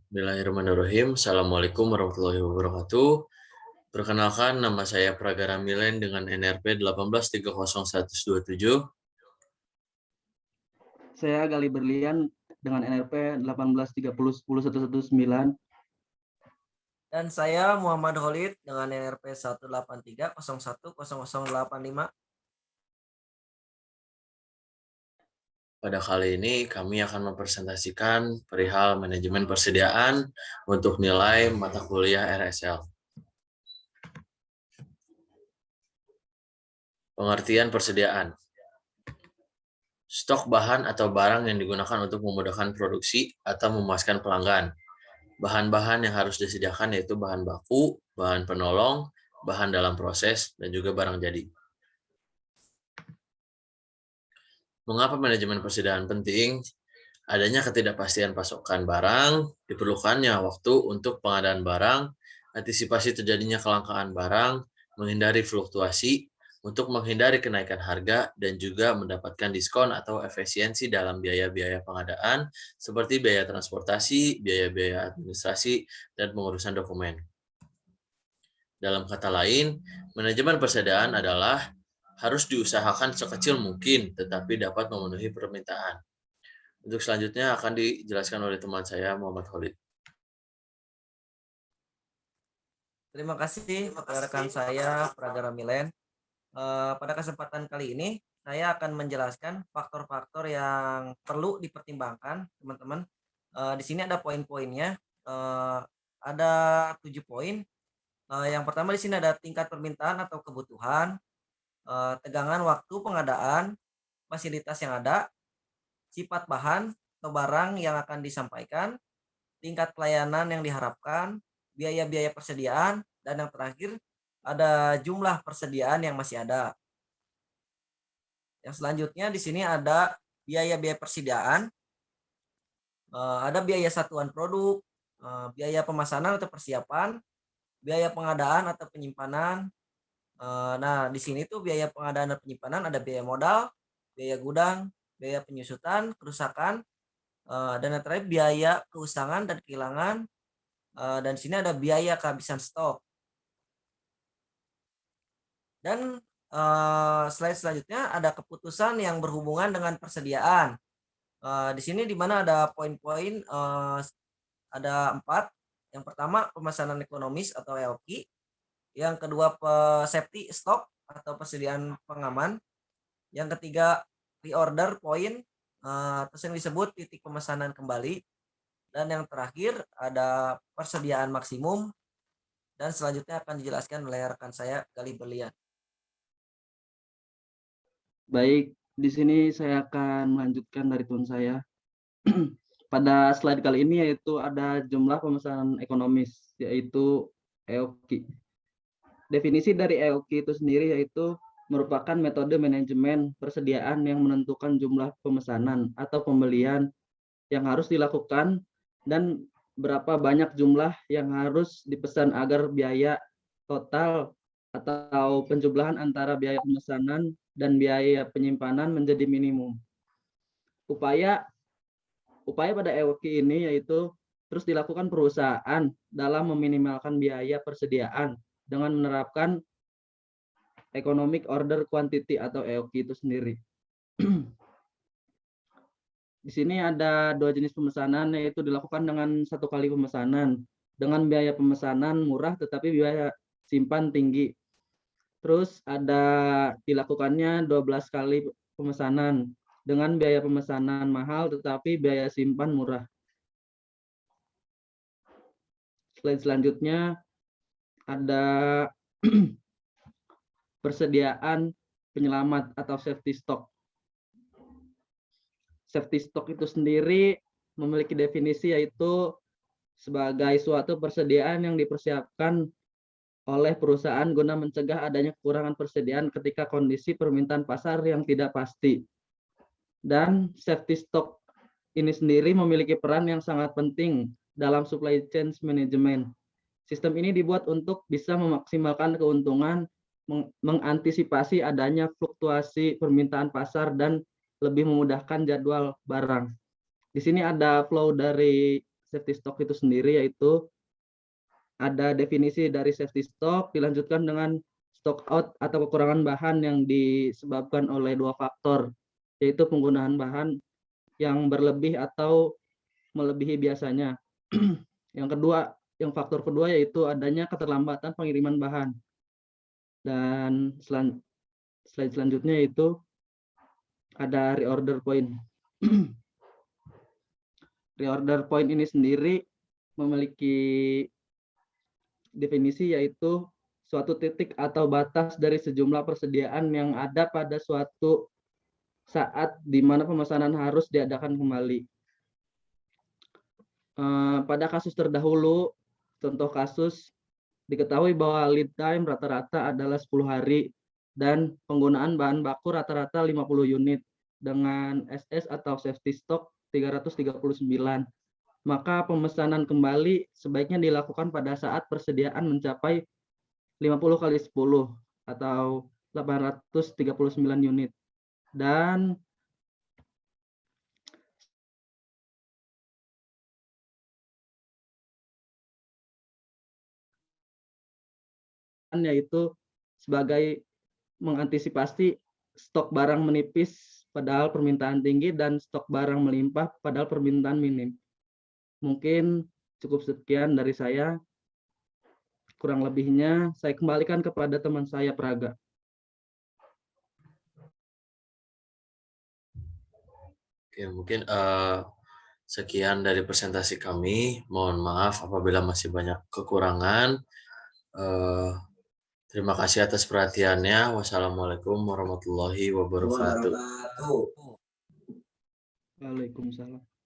Bismillahirrahmanirrahim. Assalamualaikum warahmatullahi wabarakatuh. Perkenalkan, nama saya Pragara Milen dengan NRP 18301127. Saya Gali Berlian dengan NRP 1830101119. Dan saya Muhammad Holid dengan NRP 183010085. Pada kali ini kami akan mempresentasikan perihal manajemen persediaan untuk nilai mata kuliah RSL. Pengertian persediaan. Stok bahan atau barang yang digunakan untuk memudahkan produksi atau memuaskan pelanggan. Bahan-bahan yang harus disediakan yaitu bahan baku, bahan penolong, bahan dalam proses, dan juga barang jadi. Mengapa manajemen persediaan penting? Adanya ketidakpastian pasokan barang, diperlukannya waktu untuk pengadaan barang, antisipasi terjadinya kelangkaan barang, menghindari fluktuasi, untuk menghindari kenaikan harga, dan juga mendapatkan diskon atau efisiensi dalam biaya-biaya pengadaan, seperti biaya transportasi, biaya-biaya administrasi, dan pengurusan dokumen. Dalam kata lain, manajemen persediaan adalah harus diusahakan sekecil mungkin, tetapi dapat memenuhi permintaan. Untuk selanjutnya akan dijelaskan oleh teman saya, Muhammad Khalid. Terima kasih rekan saya Pragara Milen. Pada kesempatan kali ini saya akan menjelaskan faktor-faktor yang perlu dipertimbangkan, teman-teman. Di sini ada poin-poinnya. Ada 7 poin. Yang pertama di sini ada tingkat permintaan atau kebutuhan, tegangan waktu pengadaan, fasilitas yang ada, sifat bahan atau barang yang akan disampaikan, tingkat pelayanan yang diharapkan, biaya-biaya persediaan, dan yang terakhir ada jumlah persediaan yang masih ada. Yang selanjutnya di sini ada biaya-biaya persediaan, ada biaya satuan produk, biaya pemesanan atau persiapan, biaya pengadaan atau penyimpanan. Nah, di sini tuh biaya pengadaan dan penyimpanan ada biaya modal, biaya gudang, biaya penyusutan, kerusakan, dan yang terakhir biaya keusangan dan kehilangan, dan di sini ada biaya kehabisan stok. Dan slide selanjutnya ada keputusan yang berhubungan dengan persediaan. Di sini di mana ada poin-poin, ada 4. Yang pertama pemesanan ekonomis atau EOQ. Yang kedua safety stock atau persediaan pengaman. Yang ketiga reorder point, terus yang disebut titik pemesanan kembali. Dan yang terakhir ada persediaan maksimum, dan selanjutnya akan dijelaskan oleh rekan saya Gali Berlian. Baik, di sini saya akan melanjutkan dari tuan saya. Pada slide kali ini yaitu ada jumlah pemesanan ekonomis, yaitu EOQ. Definisi dari EOQ itu sendiri yaitu merupakan metode manajemen persediaan yang menentukan jumlah pemesanan atau pembelian yang harus dilakukan dan berapa banyak jumlah yang harus dipesan agar biaya total atau penjumlahan antara biaya pemesanan dan biaya penyimpanan menjadi minimum. Upaya pada EOQ ini yaitu terus dilakukan perusahaan dalam meminimalkan biaya persediaan dengan menerapkan economic order quantity atau EOQ itu sendiri. Di sini ada 2 jenis pemesanan, yaitu dilakukan dengan 1 kali pemesanan dengan biaya pemesanan murah tetapi biaya simpan tinggi. Terus ada dilakukannya 12 kali pemesanan dengan biaya pemesanan mahal tetapi biaya simpan murah. Slide selanjutnya ada persediaan penyelamat atau safety stock. Safety stock itu sendiri memiliki definisi yaitu sebagai suatu persediaan yang dipersiapkan oleh perusahaan guna mencegah adanya kekurangan persediaan ketika kondisi permintaan pasar yang tidak pasti. Dan safety stock ini sendiri memiliki peran yang sangat penting dalam supply chain management. Sistem ini dibuat untuk bisa memaksimalkan keuntungan, mengantisipasi adanya fluktuasi permintaan pasar, dan lebih memudahkan jadwal barang. Di sini ada flow dari safety stock itu sendiri, yaitu ada definisi dari safety stock, dilanjutkan dengan stock out atau kekurangan bahan yang disebabkan oleh dua faktor, yaitu penggunaan bahan yang berlebih atau melebihi biasanya. Yang faktor kedua yaitu adanya keterlambatan pengiriman bahan. Dan slide selanjutnya yaitu ada reorder point. Reorder point ini sendiri memiliki definisi, yaitu suatu titik atau batas dari sejumlah persediaan yang ada pada suatu saat di mana pemesanan harus diadakan kembali. Pada kasus terdahulu, contoh kasus, diketahui bahwa lead time rata-rata adalah 10 hari dan penggunaan bahan baku rata-rata 50 unit dengan SS atau safety stock 339. Maka pemesanan kembali sebaiknya dilakukan pada saat persediaan mencapai 50 kali 10 atau 839 unit. Dan yaitu sebagai mengantisipasi stok barang menipis padahal permintaan tinggi dan stok barang melimpah padahal permintaan minim. Mungkin cukup sekian dari saya. Kurang lebihnya saya kembalikan kepada teman saya Praga. Oke, mungkin sekian dari presentasi kami. Mohon maaf apabila masih banyak kekurangan. Terima kasih atas perhatiannya. Wassalamualaikum warahmatullahi wabarakatuh. Waalaikumsalam.